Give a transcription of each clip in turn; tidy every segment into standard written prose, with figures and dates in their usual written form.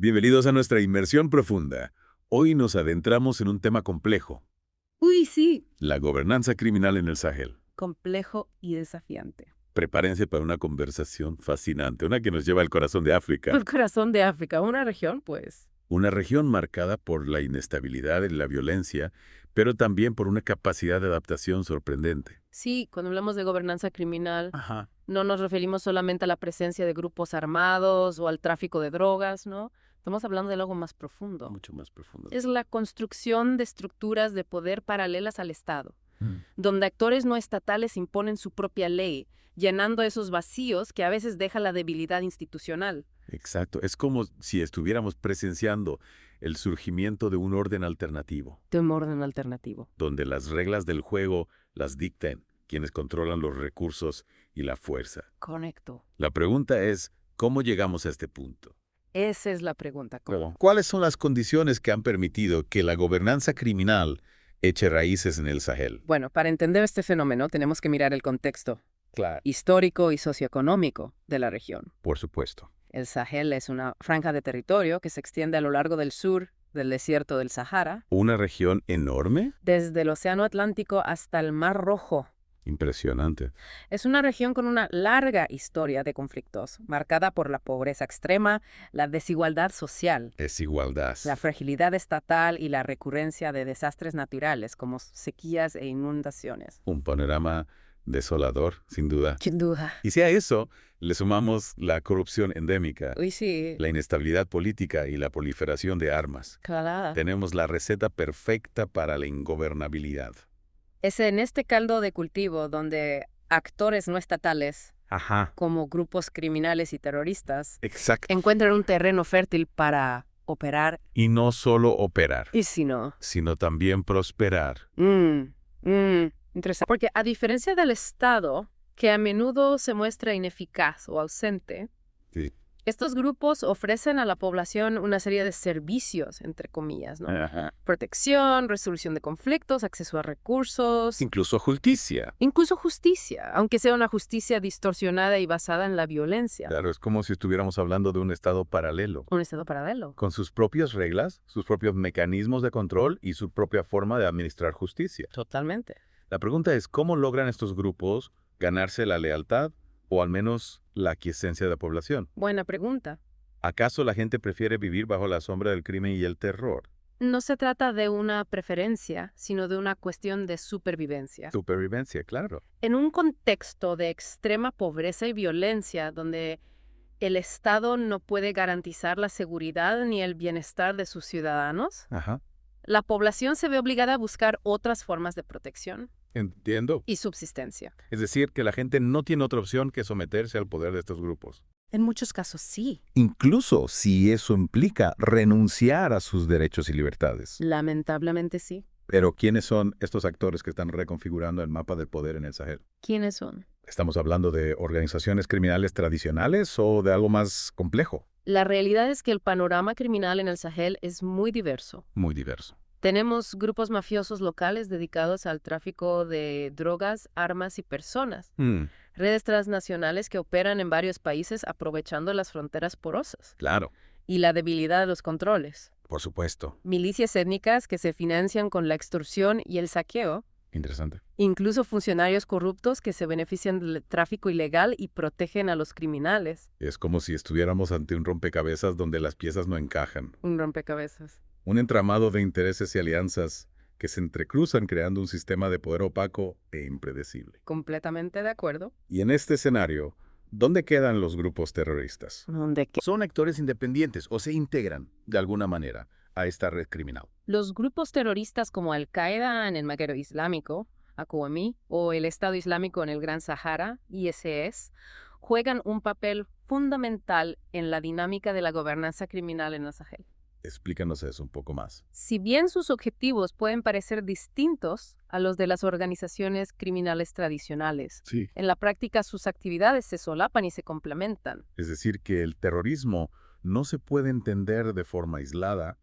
Bienvenidos a nuestra inmersión profunda. Hoy nos adentramos en un tema complejo, Uy, sí, la gobernanza criminal en el Sahel. complejo y desafiante. Prepárense para una conversación fascinante, una que nos lleva al corazón de África, El corazón de África, una región, pues. una región marcada por la inestabilidad y la violencia, pero también por una capacidad de adaptación sorprendente. Sí, cuando hablamos de gobernanza criminal, Ajá. no nos referimos solamente a la presencia de grupos armados o al tráfico de drogas, ¿no? Estamos hablando de algo más profundo. Mucho más profundo. Es la construcción de estructuras de poder paralelas al Estado, Mm. donde actores no estatales imponen su propia ley, llenando esos vacíos que a veces deja la debilidad institucional. Exacto. Es como si estuviéramos presenciando el surgimiento de un orden alternativo, De un orden alternativo. donde las reglas del juego las dicten quienes controlan los recursos y la fuerza. Conecto. La pregunta es, ¿cómo llegamos a este punto? Esa es la pregunta. ¿Cómo? ¿Cuáles son las condiciones que han permitido que la gobernanza criminal eche raíces en el Sahel? Bueno, para entender este fenómeno tenemos que mirar el contexto Claro. histórico y socioeconómico de la región. Por supuesto. El Sahel es una franja de territorio que se extiende a lo largo del sur del desierto del Sahara, ¿Una región enorme? desde el Océano Atlántico hasta el Mar Rojo. Impresionante. Es una región con una larga historia de conflictos, marcada por la pobreza extrema, la desigualdad social, Desigualdad. la fragilidad estatal y la recurrencia de desastres naturales como sequías e inundaciones. Un panorama desolador, sin duda. Sin duda. Y si a eso le sumamos la corrupción endémica, Uy, sí. la inestabilidad política y la proliferación de armas, Calada. tenemos la receta perfecta para la ingobernabilidad. Es en este caldo de cultivo donde actores no estatales, Ajá. como grupos criminales y terroristas, Exacto. encuentran un terreno fértil para operar. Y no solo operar, Y si no, sino también prosperar. interesante. Porque a diferencia del Estado, que a menudo se muestra ineficaz o ausente, Sí. estos grupos ofrecen a la población una serie de servicios, entre comillas, ¿no? Ajá. Protección, resolución de conflictos, acceso a recursos, Incluso justicia. incluso justicia, aunque sea una justicia distorsionada y basada en la violencia. Claro, es como si estuviéramos hablando de un estado paralelo, Un Estado paralelo. con sus propias reglas, sus propios mecanismos de control y su propia forma de administrar justicia. Totalmente. La pregunta es, ¿cómo logran estos grupos ganarse la lealtad o al menos la aquiescencia de la población? Buena pregunta. ¿Acaso la gente prefiere vivir bajo la sombra del crimen y el terror? No se trata de una preferencia, sino de una cuestión de supervivencia. Supervivencia, claro. En un contexto de extrema pobreza y violencia, donde el Estado no puede garantizar la seguridad ni el bienestar de sus ciudadanos, Ajá. la población se ve obligada a buscar otras formas de protección Entiendo. y subsistencia. Es decir, que la gente no tiene otra opción que someterse al poder de estos grupos. En muchos casos sí. Incluso si eso implica renunciar a sus derechos y libertades. Lamentablemente sí. Pero ¿quiénes son estos actores que están reconfigurando el mapa del poder en el Sahel? ¿Quiénes son? ¿Estamos hablando de organizaciones criminales tradicionales o de algo más complejo? La realidad es que el panorama criminal en el Sahel es muy diverso. Muy diverso. Tenemos grupos mafiosos locales dedicados al tráfico de drogas, armas y personas. Redes transnacionales que operan en varios países aprovechando las fronteras porosas Claro, y la debilidad de los controles. por supuesto. Milicias étnicas que se financian con la extorsión y el saqueo. Interesante. Incluso funcionarios corruptos que se benefician del tráfico ilegal y protegen a los criminales. Es como si estuviéramos ante un rompecabezas donde las piezas no encajan. Un rompecabezas. Un entramado de intereses y alianzas que se entrecruzan creando un sistema de poder opaco e impredecible. Completamente de acuerdo. Y en este escenario, ¿dónde quedan los grupos terroristas? ¿Dónde qué? Son actores independientes o se integran, de alguna manera, a esta red criminal. Los grupos terroristas como Al-Qaeda en el Magreb Islámico, AQMI, o el Estado Islámico en el Gran Sahara, ISIS, juegan un papel fundamental en la dinámica de la gobernanza criminal en el Sahel. Explícanos eso un poco más. Si bien sus objetivos pueden parecer distintos a los de las organizaciones criminales tradicionales, Sí. en la práctica sus actividades se solapan y se complementan. Es decir, que el terrorismo no se puede entender de forma aislada,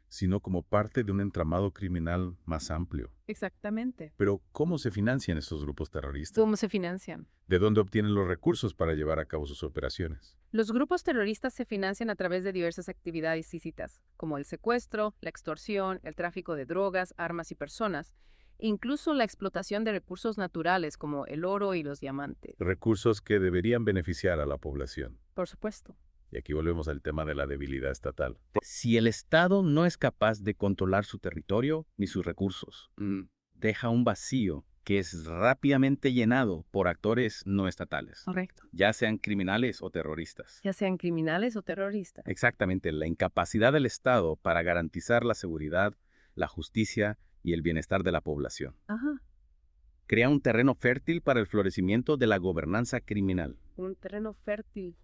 sino como parte de un entramado criminal más amplio. Exactamente. Pero, ¿cómo se financian estos grupos terroristas? ¿Cómo se financian? ¿De dónde obtienen los recursos para llevar a cabo sus operaciones? Los grupos terroristas se financian a través de diversas actividades ilícitas, como el secuestro, la extorsión, el tráfico de drogas, armas y personas, e incluso la explotación de recursos naturales como el oro y los diamantes. Recursos que deberían beneficiar a la población. Por supuesto. Y aquí volvemos al tema de la debilidad estatal. Si el Estado no es capaz de controlar su territorio ni sus recursos, deja un vacío que es rápidamente llenado por actores no estatales, Correcto. ya sean criminales o terroristas. Ya sean criminales o terroristas. Exactamente, la incapacidad del Estado para garantizar la seguridad, la justicia y el bienestar de la población. Ajá. Crea un terreno fértil para el florecimiento de la gobernanza criminal. Un terreno fértil.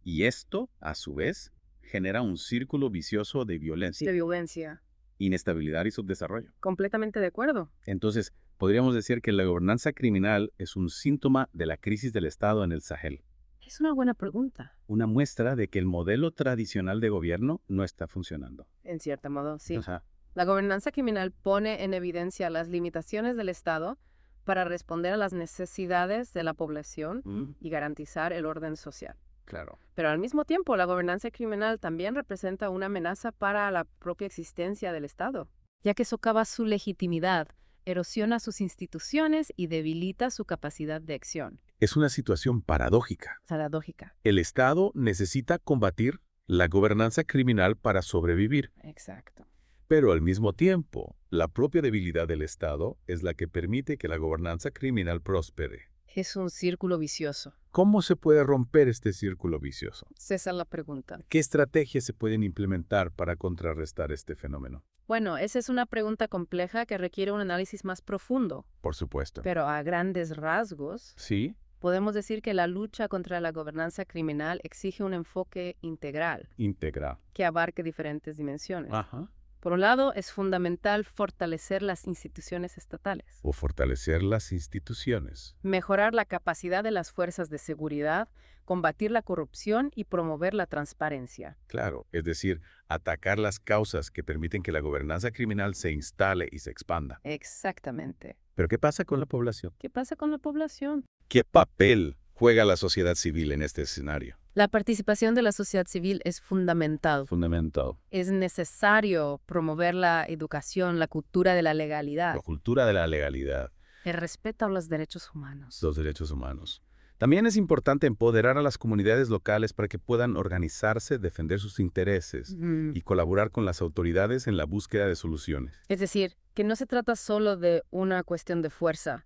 Y esto, a su vez, genera un círculo vicioso de violencia, De violencia. inestabilidad y subdesarrollo. Completamente de acuerdo. Entonces, podríamos decir que la gobernanza criminal es un síntoma de la crisis del Estado en el Sahel. Es una buena pregunta. Una muestra de que el modelo tradicional de gobierno no está funcionando. En cierto modo, sí. Ajá. La gobernanza criminal pone en evidencia las limitaciones del Estado para responder a las necesidades de la población y garantizar el orden social. Claro. Pero al mismo tiempo, la gobernanza criminal también representa una amenaza para la propia existencia del Estado, ya que socava su legitimidad, erosiona sus instituciones y debilita su capacidad de acción. Es una situación paradójica. Paradójica. El Estado necesita combatir la gobernanza criminal para sobrevivir, Exacto. pero al mismo tiempo, la propia debilidad del Estado es la que permite que la gobernanza criminal prospere. Es un círculo vicioso. ¿Cómo se puede romper este círculo vicioso? Esa es la pregunta. ¿Qué estrategias se pueden implementar para contrarrestar este fenómeno? Bueno, esa es una pregunta compleja que requiere un análisis más profundo, Por supuesto. pero a grandes rasgos, ¿Sí? podemos decir que la lucha contra la gobernanza criminal exige un enfoque integral Integral. que abarque diferentes dimensiones. Ajá. Por un lado, es fundamental fortalecer las instituciones estatales, O fortalecer las instituciones. mejorar la capacidad de las fuerzas de seguridad, combatir la corrupción y promover la transparencia. Claro, es decir, atacar las causas que permiten que la gobernanza criminal se instale y se expanda. Exactamente. Pero ¿qué pasa con la población? ¿Qué pasa con la población? ¿Qué papel juega la sociedad civil en este escenario? La participación de la sociedad civil es fundamental. Fundamental. Es necesario promover la educación, la cultura de la legalidad, La cultura de la legalidad, el respeto a los derechos humanos. los derechos humanos. También es importante empoderar a las comunidades locales para que puedan organizarse, defender sus intereses y colaborar con las autoridades en la búsqueda de soluciones. Es decir, que no se trata solo de una cuestión de fuerza,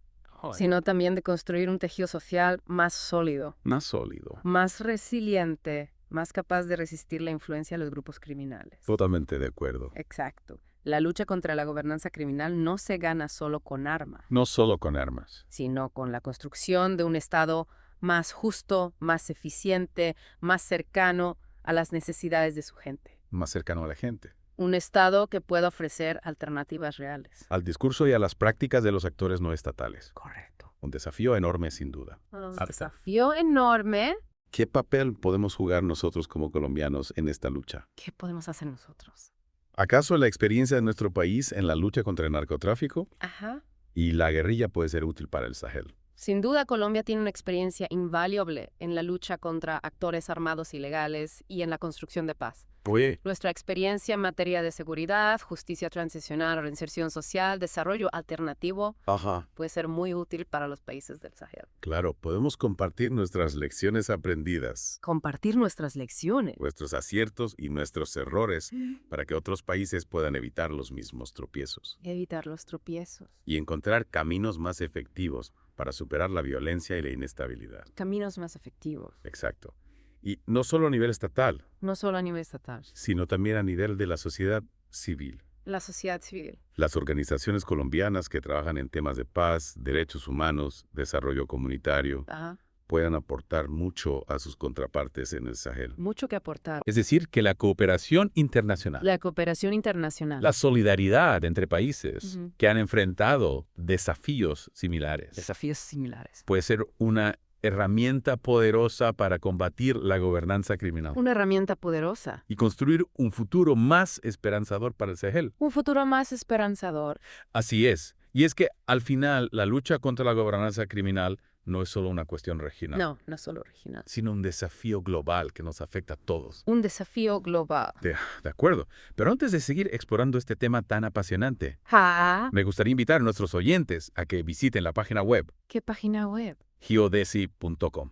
sino también de construir un tejido social más sólido, Más sólido. más resiliente, más capaz de resistir la influencia de los grupos criminales. Totalmente de acuerdo. Exacto. La lucha contra la gobernanza criminal no se gana solo con armas, No solo con armas. sino con la construcción de un Estado más justo, más eficiente, más cercano a las necesidades de su gente. Más cercano a la gente. Un Estado que pueda ofrecer alternativas reales. Al discurso y a las prácticas de los actores no estatales. Correcto. Un desafío enorme sin duda. Un Arta. desafío enorme. ¿Qué papel podemos jugar nosotros como colombianos en esta lucha? ¿Qué podemos hacer nosotros? ¿Acaso la experiencia de nuestro país en la lucha contra el narcotráfico Ajá. y la guerrilla puede ser útil para el Sahel? Sin duda, Colombia tiene una experiencia invaluable en la lucha contra actores armados ilegales y en la construcción de paz. Oye. Nuestra experiencia en materia de seguridad, justicia transicional, reinserción social, desarrollo alternativo Ajá. puede ser muy útil para los países del Sahel. Claro, podemos compartir nuestras lecciones aprendidas, Compartir nuestras lecciones. nuestros aciertos y nuestros errores para que otros países puedan evitar los mismos tropiezos Evitar los tropiezos. y encontrar caminos más efectivos para superar la violencia y la inestabilidad. Caminos más efectivos. Exacto. Y no solo a nivel estatal, No solo a nivel estatal. sino también a nivel de la sociedad civil. La sociedad civil. Las organizaciones colombianas que trabajan en temas de paz, derechos humanos, desarrollo comunitario, Ajá. pueden aportar mucho a sus contrapartes en el Sahel. Mucho que aportar. Es decir, que la cooperación internacional, La cooperación internacional. la solidaridad entre países Ujú. que han enfrentado desafíos similares, Desafíos similares. puede ser una herramienta poderosa para combatir la gobernanza criminal Una herramienta poderosa. y construir un futuro más esperanzador para el Sahel. Un futuro más esperanzador. Así es. Y es que al final la lucha contra la gobernanza criminal No es solo una cuestión regional, No es solo regional. sino un desafío global que nos afecta a todos. Un desafío global. De acuerdo. Pero antes de seguir explorando este tema tan apasionante, ¡Ja! me gustaría invitar a nuestros oyentes a que visiten la página web ¿Qué página web? geodesi.com.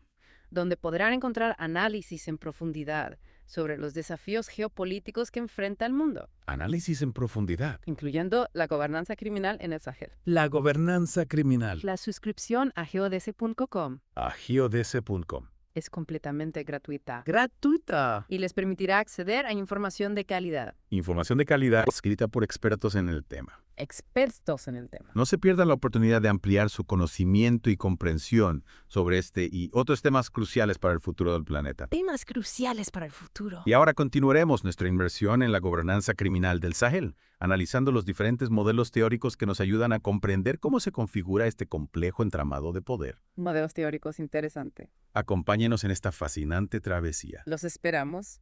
Donde podrán encontrar análisis en profundidad sobre los desafíos geopolíticos que enfrenta el mundo, Análisis en profundidad. incluyendo la gobernanza criminal en el Sahel. La gobernanza criminal. La suscripción a geodesi.com A geodesi.com. es completamente gratuita ¡Gratuita! y les permitirá acceder a información de calidad. Información de calidad escrita por expertos en el tema. Expertos en el tema. No se pierdan la oportunidad de ampliar su conocimiento y comprensión sobre este y otros temas cruciales para el futuro del planeta. Temas cruciales para el futuro. Y ahora continuaremos nuestra inmersión en la gobernanza criminal del Sahel, analizando los diferentes modelos teóricos que nos ayudan a comprender cómo se configura este complejo entramado de poder. Modelos teóricos interesante. Acompáñenos en esta fascinante travesía. Los esperamos.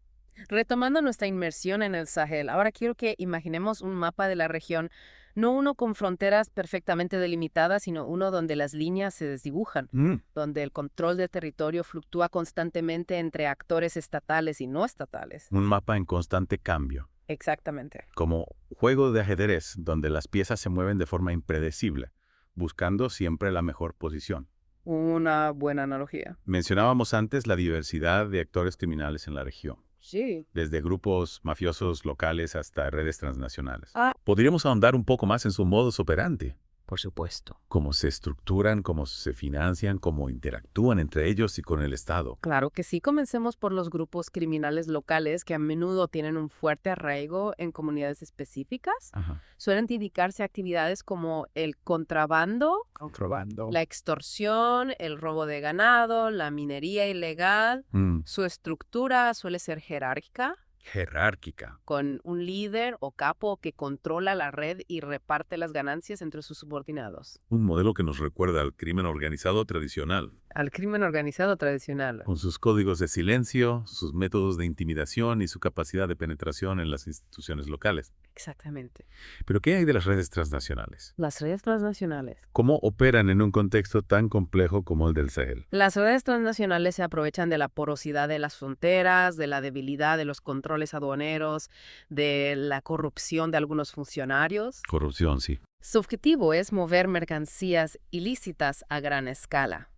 Retomando nuestra inmersión en el Sahel, ahora quiero que imaginemos un mapa de la región, no uno con fronteras perfectamente delimitadas, sino uno donde las líneas se desdibujan, donde el control del territorio fluctúa constantemente entre actores estatales y no estatales. Un mapa en constante cambio, Exactamente. como juego de ajedrez donde las piezas se mueven de forma impredecible, buscando siempre la mejor posición. Una buena analogía. Mencionábamos antes la diversidad de actores criminales en la región, Sí. desde grupos mafiosos locales hasta redes transnacionales. Ah. Podríamos ahondar un poco más en su modus operandi, Por supuesto. cómo se estructuran, cómo se financian, cómo interactúan entre ellos y con el Estado. Claro que sí. Comencemos por los grupos criminales locales que a menudo tienen un fuerte arraigo en comunidades específicas. Suelen dedicarse a actividades como el contrabando, la extorsión, el robo de ganado, la minería ilegal. Su estructura suele ser jerárquica, Jerárquica. con un líder o capo que controla la red y reparte las ganancias entre sus subordinados. Un modelo que nos recuerda al crimen organizado tradicional, Al crimen organizado tradicional. con sus códigos de silencio, sus métodos de intimidación y su capacidad de penetración en las instituciones locales. Exactamente. Pero ¿qué hay de las redes transnacionales? Las redes transnacionales. ¿Cómo operan en un contexto tan complejo como el del Sahel? Las redes transnacionales se aprovechan de la porosidad de las fronteras, de la debilidad de los controles aduaneros, de la corrupción de algunos funcionarios. Corrupción, sí. Su objetivo es mover mercancías ilícitas a gran escala.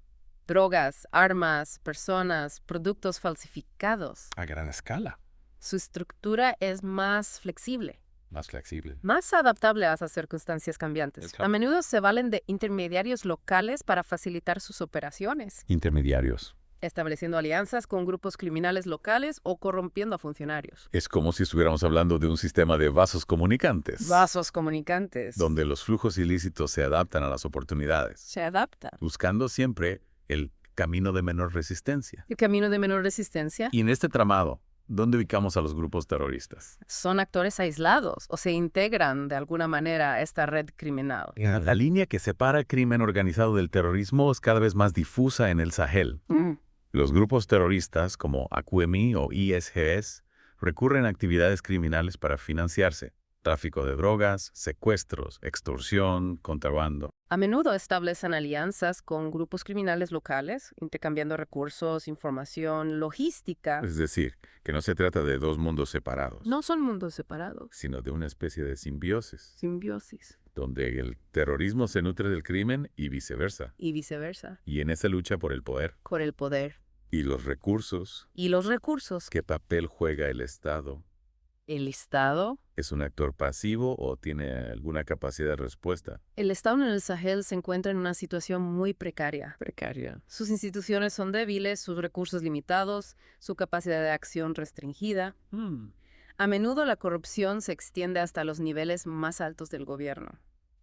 Drogas, armas, personas, productos falsificados. A gran escala. Su estructura es más flexible, Más flexible. más adaptable a esas circunstancias cambiantes. Exacto. A menudo se valen de intermediarios locales para facilitar sus operaciones, Intermediarios. estableciendo alianzas con grupos criminales locales o corrompiendo a funcionarios. Es como si estuviéramos hablando de un sistema de vasos comunicantes. Vasos comunicantes. Donde los flujos ilícitos se adaptan a las oportunidades, Se adaptan. buscando siempre el camino de menor resistencia. El camino de menor resistencia. Y en este tramado, ¿dónde ubicamos a los grupos terroristas? Son actores aislados o se integran de alguna manera a esta red criminal. La línea que separa el crimen organizado del terrorismo es cada vez más difusa en el Sahel. Los grupos terroristas como AQMI o ISGS recurren a actividades criminales para financiarse. Tráfico de drogas, secuestros, extorsión, contrabando. A menudo establecen alianzas con grupos criminales locales, intercambiando recursos, información, logística. Es decir, que no se trata de dos mundos separados, No son mundos separados. sino de una especie de simbiosis, Simbiosis. donde el terrorismo se nutre del crimen y viceversa. Y viceversa. Y en esa lucha por el poder Por el poder. y los recursos, Y los recursos. ¿qué papel juega el Estado? El Estado. ¿Es un actor pasivo o tiene alguna capacidad de respuesta? El Estado en el Sahel se encuentra en una situación muy precaria. Sus instituciones son débiles, sus recursos limitados, su capacidad de acción restringida. A menudo la corrupción se extiende hasta los niveles más altos del gobierno,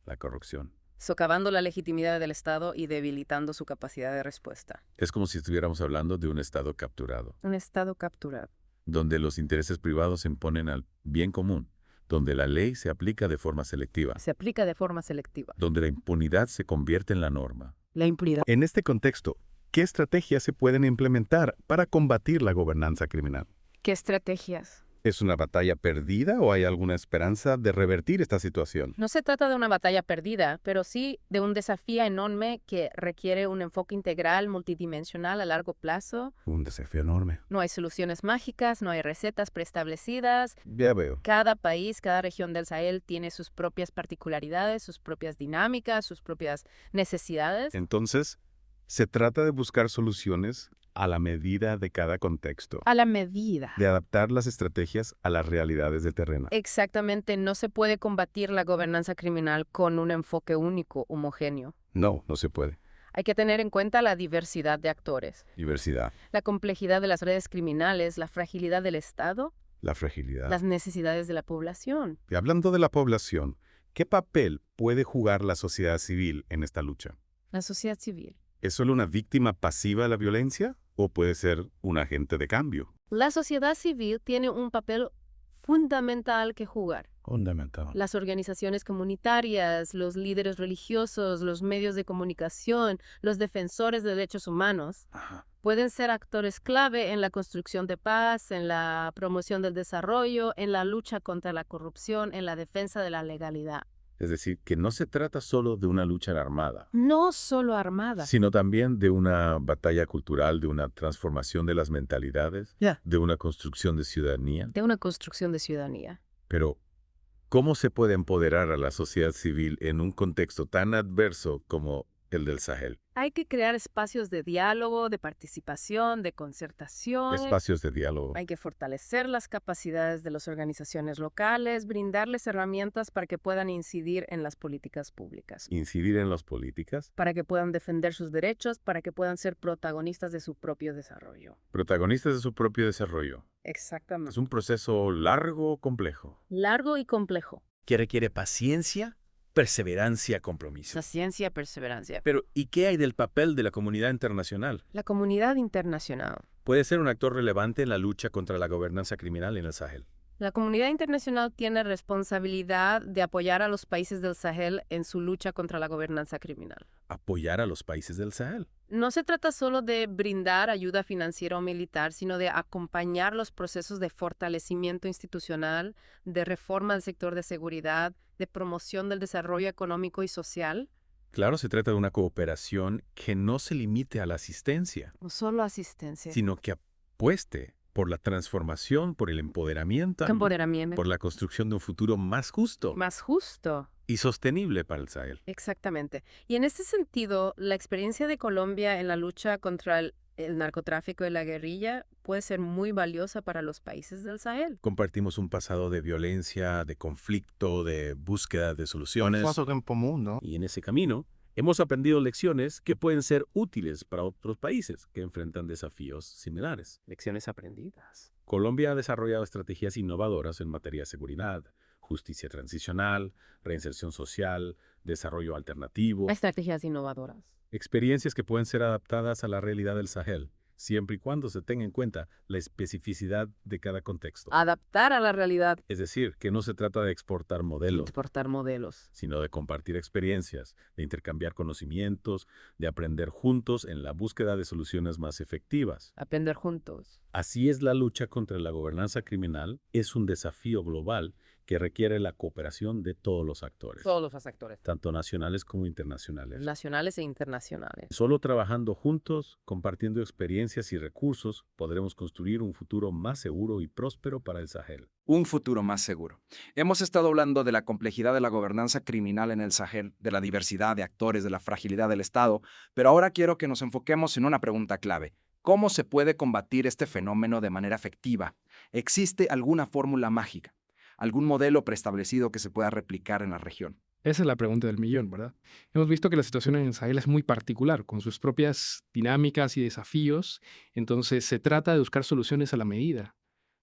La corrupción. socavando la legitimidad del Estado y debilitando su capacidad de respuesta. Es como si estuviéramos hablando de un Estado capturado, Un Estado capturado. donde los intereses privados se imponen al bien común, donde la ley se aplica de forma selectiva, Se aplica de forma selectiva. donde la impunidad se convierte en la norma. La impunidad. En este contexto, ¿qué estrategias se pueden implementar para combatir la gobernanza criminal? ¿Qué estrategias? ¿Es una batalla perdida o hay alguna esperanza de revertir esta situación? No se trata de una batalla perdida, pero sí de un desafío enorme que requiere un enfoque integral, multidimensional a largo plazo. Un desafío enorme. No hay soluciones mágicas, no hay recetas preestablecidas. Ya veo. Cada país, cada región del Sahel tiene sus propias particularidades, sus propias dinámicas, sus propias necesidades. Entonces, se trata de buscar soluciones a la medida de cada contexto, A la medida. de adaptar las estrategias a las realidades del terreno. Exactamente, no se puede combatir la gobernanza criminal con un enfoque único, homogéneo. No, no se puede. Hay que tener en cuenta la diversidad de actores, Diversidad, la complejidad de las redes criminales, la fragilidad del Estado, la fragilidad. las necesidades de la población. Y hablando de la población, ¿qué papel puede jugar la sociedad civil en esta lucha? La sociedad civil. ¿Es solo una víctima pasiva de la violencia o puede ser un agente de cambio? La sociedad civil tiene un papel fundamental que jugar. Fundamental. Las organizaciones comunitarias, los líderes religiosos, los medios de comunicación, los defensores de derechos humanos pueden ser actores clave en la construcción de paz, en la promoción del desarrollo, en la lucha contra la corrupción, en la defensa de la legalidad. Es decir, que no se trata solo de una lucha armada, No solo armada. sino también de una batalla cultural, de una transformación de las mentalidades, de una construcción de ciudadanía. De una construcción de ciudadanía. Pero, ¿cómo se puede empoderar a la sociedad civil en un contexto tan adverso como el del Sahel? Hay que crear espacios de diálogo, de participación, de concertación. Espacios de diálogo. Hay que fortalecer las capacidades de las organizaciones locales, brindarles herramientas para que puedan incidir en las políticas públicas, Incidir en las políticas. para que puedan defender sus derechos, para que puedan ser protagonistas de su propio desarrollo. Protagonistas de su propio desarrollo. Exactamente. Es un proceso largo, complejo. Largo y complejo. Que requiere paciencia, perseverancia, compromiso. Paciencia, perseverancia. Pero, ¿y qué hay del papel de la comunidad internacional? La comunidad internacional. Puede ser un actor relevante en la lucha contra la gobernanza criminal en el Sahel. La comunidad internacional tiene responsabilidad de apoyar a los países del Sahel en su lucha contra la gobernanza criminal. Apoyar a los países del Sahel. No se trata solo de brindar ayuda financiera o militar, sino de acompañar los procesos de fortalecimiento institucional, de reforma del sector de seguridad, de promoción del desarrollo económico y social. Claro, se trata de una cooperación que no se limite a la asistencia, No solo asistencia. sino que apueste por la transformación, por el empoderamiento, Empoderamiento. por la construcción de un futuro más justo Más justo. y sostenible para el Sahel. Exactamente. Y en este sentido, la experiencia de Colombia en la lucha contra el narcotráfico y la guerrilla puede ser muy valiosa para los países del Sahel. Compartimos un pasado de violencia, de conflicto, de búsqueda de soluciones. En común, ¿no? Y en ese camino hemos aprendido lecciones que pueden ser útiles para otros países que enfrentan desafíos similares. Lecciones aprendidas. Colombia ha desarrollado estrategias innovadoras en materia de seguridad, justicia transicional, reinserción social, desarrollo alternativo, Estrategias innovadoras. experiencias que pueden ser adaptadas a la realidad del Sahel, siempre y cuando se tenga en cuenta la especificidad de cada contexto. Adaptar a la realidad. Es decir, que no se trata de exportar modelos, Exportar modelos. sino de compartir experiencias, de intercambiar conocimientos, de aprender juntos en la búsqueda de soluciones más efectivas. Aprender juntos. Así es la lucha contra la gobernanza criminal, es un desafío global que requiere la cooperación de todos los actores, Todos los actores. tanto nacionales como internacionales. Nacionales e internacionales. Solo trabajando juntos, compartiendo experiencias y recursos, podremos construir un futuro más seguro y próspero para el Sahel. Un futuro más seguro. Hemos estado hablando de la complejidad de la gobernanza criminal en el Sahel, de la diversidad de actores, de la fragilidad del Estado, pero ahora quiero que nos enfoquemos en una pregunta clave. ¿Cómo se puede combatir este fenómeno de manera efectiva? ¿Existe alguna fórmula mágica? ¿Algún modelo preestablecido que se pueda replicar en la región? Esa es la pregunta del millón, ¿verdad? Hemos visto que la situación en el Sahel es muy particular, con sus propias dinámicas y desafíos. Entonces, se trata de buscar soluciones a la medida,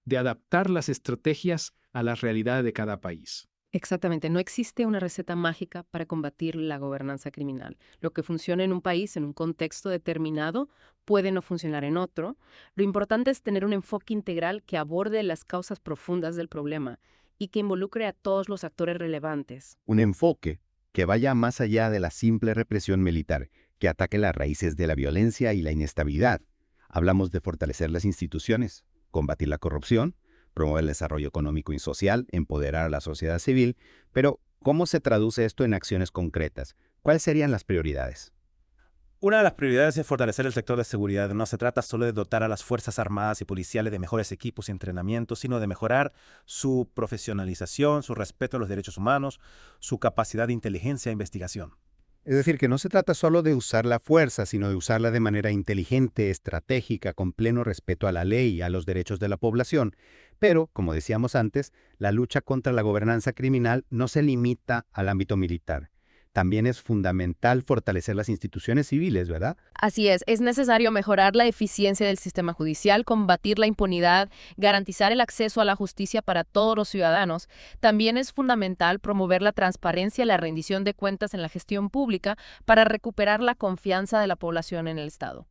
de adaptar las estrategias a la realidad de cada país. Exactamente. No existe una receta mágica para combatir la gobernanza criminal. Lo que funciona en un país, en un contexto determinado, puede no funcionar en otro. Lo importante es tener un enfoque integral que aborde las causas profundas del problema y que involucre a todos los actores relevantes. Un enfoque que vaya más allá de la simple represión militar, que ataque las raíces de la violencia y la inestabilidad. Hablamos de fortalecer las instituciones, combatir la corrupción, promover el desarrollo económico y social, empoderar a la sociedad civil, pero ¿cómo se traduce esto en acciones concretas? ¿Cuáles serían las prioridades? Una de las prioridades es fortalecer el sector de seguridad. No se trata solo de dotar a las Fuerzas Armadas y Policiales de mejores equipos y entrenamientos, sino de mejorar su profesionalización, su respeto a los derechos humanos, su capacidad de inteligencia e investigación. Es decir, que no se trata solo de usar la fuerza, sino de usarla de manera inteligente, estratégica, con pleno respeto a la ley y a los derechos de la población. Pero, como decíamos antes, la lucha contra la gobernanza criminal no se limita al ámbito militar. También es fundamental fortalecer las instituciones civiles, ¿verdad? Así es necesario mejorar la eficiencia del sistema judicial, combatir la impunidad, garantizar el acceso a la justicia para todos los ciudadanos. También es fundamental promover la transparencia y la rendición de cuentas en la gestión pública para recuperar la confianza de la población en el Estado.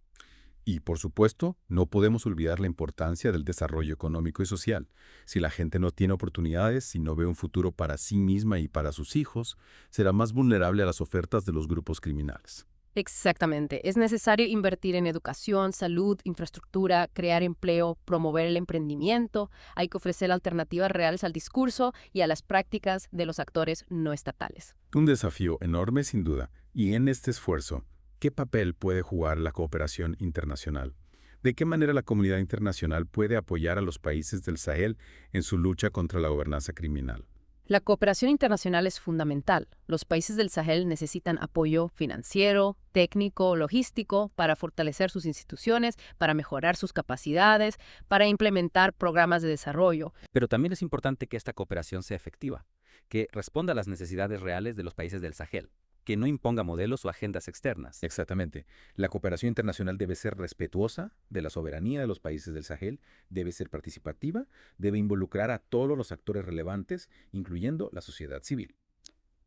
Y, por supuesto, no podemos olvidar la importancia del desarrollo económico y social. Si la gente no tiene oportunidades, si no ve un futuro para sí misma y para sus hijos, será más vulnerable a las ofertas de los grupos criminales. Exactamente. Es necesario invertir en educación, salud, infraestructura, crear empleo, promover el emprendimiento. Hay que ofrecer alternativas reales al discurso y a las prácticas de los actores no estatales. Un desafío enorme sin duda, y en este esfuerzo, ¿qué papel puede jugar la cooperación internacional? ¿De qué manera la comunidad internacional puede apoyar a los países del Sahel en su lucha contra la gobernanza criminal? La cooperación internacional es fundamental. Los países del Sahel necesitan apoyo financiero, técnico, logístico para fortalecer sus instituciones, para mejorar sus capacidades, para implementar programas de desarrollo. Pero también es importante que esta cooperación sea efectiva, que responda a las necesidades reales de los países del Sahel, que no imponga modelos o agendas externas. Exactamente. La cooperación internacional debe ser respetuosa de la soberanía de los países del Sahel, debe ser participativa, debe involucrar a todos los actores relevantes, incluyendo la sociedad civil.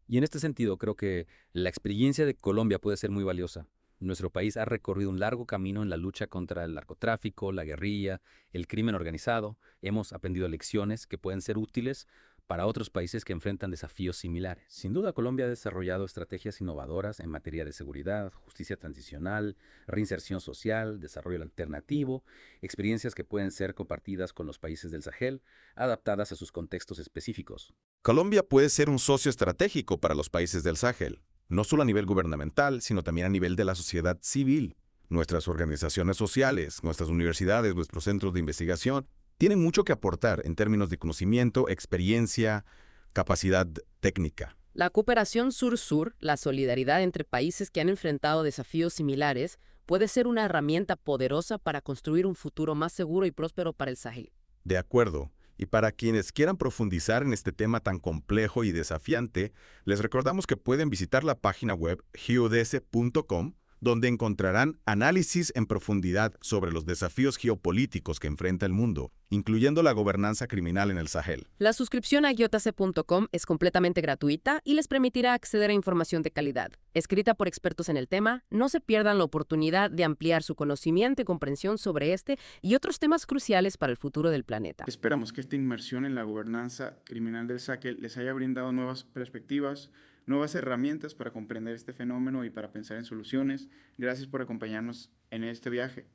Y en este sentido, creo que la experiencia de Colombia puede ser muy valiosa. Nuestro país ha recorrido un largo camino en la lucha contra el narcotráfico, la guerrilla, el crimen organizado. Hemos aprendido lecciones que pueden ser útiles para otros países que enfrentan desafíos similares. Sin duda, Colombia ha desarrollado estrategias innovadoras en materia de seguridad, justicia transicional, reinserción social, desarrollo alternativo, experiencias que pueden ser compartidas con los países del Sahel, adaptadas a sus contextos específicos. Colombia puede ser un socio estratégico para los países del Sahel, no solo a nivel gubernamental, sino también a nivel de la sociedad civil. Nuestras organizaciones sociales, nuestras universidades, nuestros centros de investigación tienen mucho que aportar en términos de conocimiento, experiencia, capacidad técnica. La cooperación sur-sur, la solidaridad entre países que han enfrentado desafíos similares, puede ser una herramienta poderosa para construir un futuro más seguro y próspero para el Sahel. De acuerdo. Y para quienes quieran profundizar en este tema tan complejo y desafiante, les recordamos que pueden visitar la página web geodese.com, donde encontrarán análisis en profundidad sobre los desafíos geopolíticos que enfrenta el mundo, incluyendo la gobernanza criminal en el Sahel. La suscripción a geotase.com es completamente gratuita y les permitirá acceder a información de calidad. Escrita por expertos en el tema, no se pierdan la oportunidad de ampliar su conocimiento y comprensión sobre este y otros temas cruciales para el futuro del planeta. Esperamos que esta inmersión en la gobernanza criminal del Sahel les haya brindado nuevas perspectivas, nuevas herramientas para comprender este fenómeno y para pensar en soluciones. Gracias por acompañarnos en este viaje.